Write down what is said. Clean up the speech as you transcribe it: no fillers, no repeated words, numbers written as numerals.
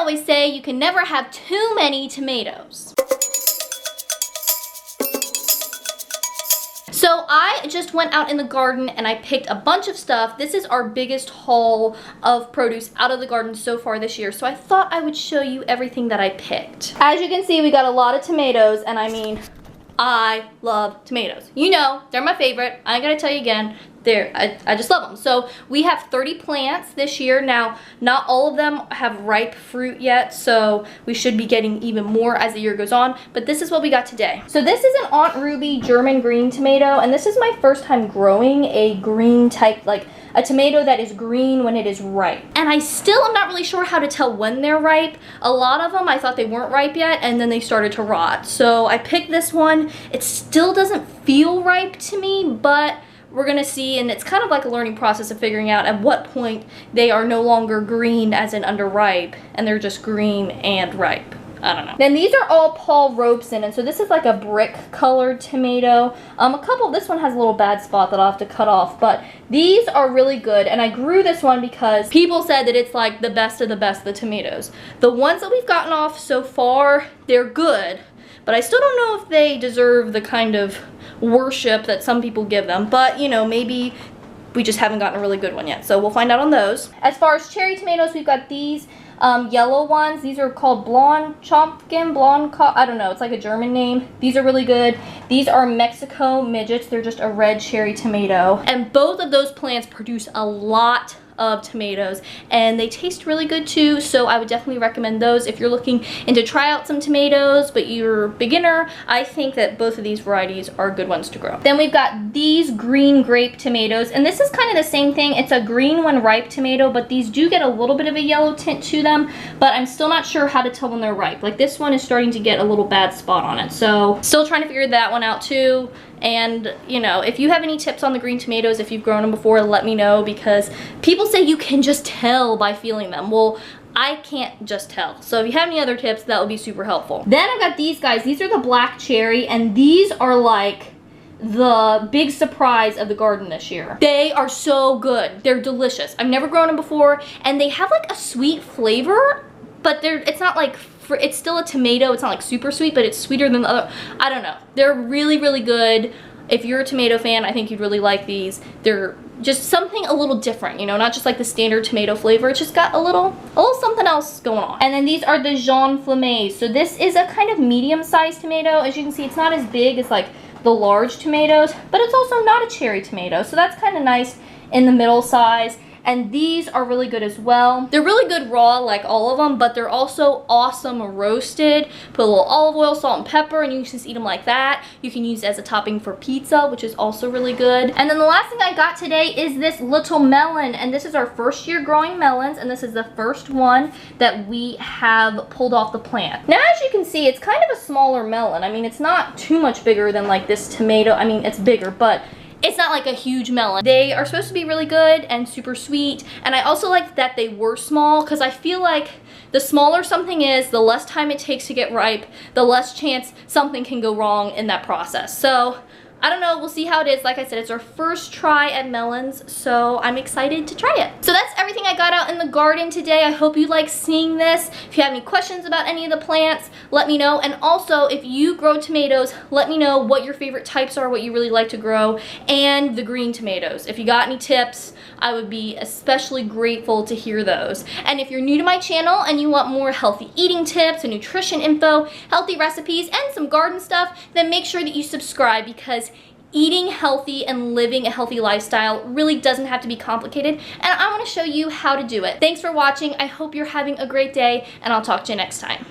always say you can never have too many tomatoes. So I just went out in the garden and I picked a bunch of stuff. This is our biggest haul of produce out of the garden so far this year. So I thought I would show you everything that I picked. As you can see, we got a lot of tomatoes, and I mean, I love tomatoes. You know, they're my favorite. I ain't gonna tell you again. I just love them. So we have 30 plants this year. Now, not all of them have ripe fruit yet, so we should be getting even more as the year goes on, but this is what we got today. So this is an Aunt Ruby German green tomato, and this is my first time growing a green type, like a tomato that is green when it is ripe. And I still am not really sure how to tell when they're ripe. A lot of them, I thought they weren't ripe yet, and then they started to rot. So I picked this one. It still doesn't feel ripe to me, but we're gonna see, and it's kind of like a learning process of figuring out at what point they are no longer green as in underripe, and they're just green and ripe. I don't know. Then these are all Paul Robeson, and so this is like a brick colored tomato. This one has a little bad spot that I'll have to cut off, but these are really good, and I grew this one because people said that it's like the best of the tomatoes. The ones that we've gotten off so far, they're good, but I still don't know if they deserve the kind of worship that some people give them, but you know, maybe we just haven't gotten a really good one yet, so we'll find out on those. As far as cherry tomatoes, we've got these yellow ones. These are called Blondkopfchen, I don't know, it's like a German name. These are really good. These are Mexico Midgets. They're just a red cherry tomato, and both of those plants produce a lot of tomatoes, and they taste really good too, so I would definitely recommend those if you're looking into try out some tomatoes but you're a beginner. I think that both of these varieties are good ones to grow. Then we've got these green grape tomatoes, and this is kind of the same thing. It's a green when ripe tomato, but these do get a little bit of a yellow tint to them, but I'm still not sure how to tell when they're ripe. Like this one is starting to get a little bad spot on it, so still trying to figure that one out too. And you know, if you have any tips on the green tomatoes, if you've grown them before, let me know, because people say you can just tell by feeling them. Well, I can't just tell. So if you have any other tips, that would be super helpful. Then I've got these guys. These are the black cherry, and these are like the big surprise of the garden this year. They are so good. They're delicious. I've never grown them before, and they have like a sweet flavor, but it's not like, it's still a tomato. It's not like super sweet, but it's sweeter than the other. I don't know. They're really, really good. If you're a tomato fan, I think you'd really like these. They're just something a little different, you know, not just like the standard tomato flavor. It's just got a little something else going on. And then these are the Jaune Flamme. So this is a kind of medium-sized tomato. As you can see, it's not as big as like the large tomatoes, but it's also not a cherry tomato. So that's kind of nice in the middle size. And these are really good as well. They're really good raw, like all of them, but they're also awesome roasted. Put a little olive oil, salt, and pepper, and you can just eat them like that. You can use it as a topping for pizza, which is also really good. And then the last thing I got today is this little melon, and this is our first year growing melons, and this is the first one that we have pulled off the plant. Now, as you can see, it's kind of a smaller melon. I mean, it's not too much bigger than like this tomato. I mean, it's bigger, but it's not like a huge melon. They are supposed to be really good and super sweet, and I also like that they were small, because I feel like the smaller something is, the less time it takes to get ripe, the less chance something can go wrong in that process. So I don't know, we'll see how it is. Like I said, it's our first try at melons, so I'm excited to try it. So that's everything I got out in the garden today. I hope you like seeing this. If you have any questions about any of the plants, let me know. And also, if you grow tomatoes, let me know what your favorite types are, what you really like to grow, and the green tomatoes. If you got any tips, I would be especially grateful to hear those. And if you're new to my channel and you want more healthy eating tips and nutrition info, healthy recipes, and some garden stuff, then make sure that you subscribe, because eating healthy and living a healthy lifestyle really doesn't have to be complicated, and I want to show you how to do it. Thanks for watching. I hope you're having a great day, and I'll talk to you next time.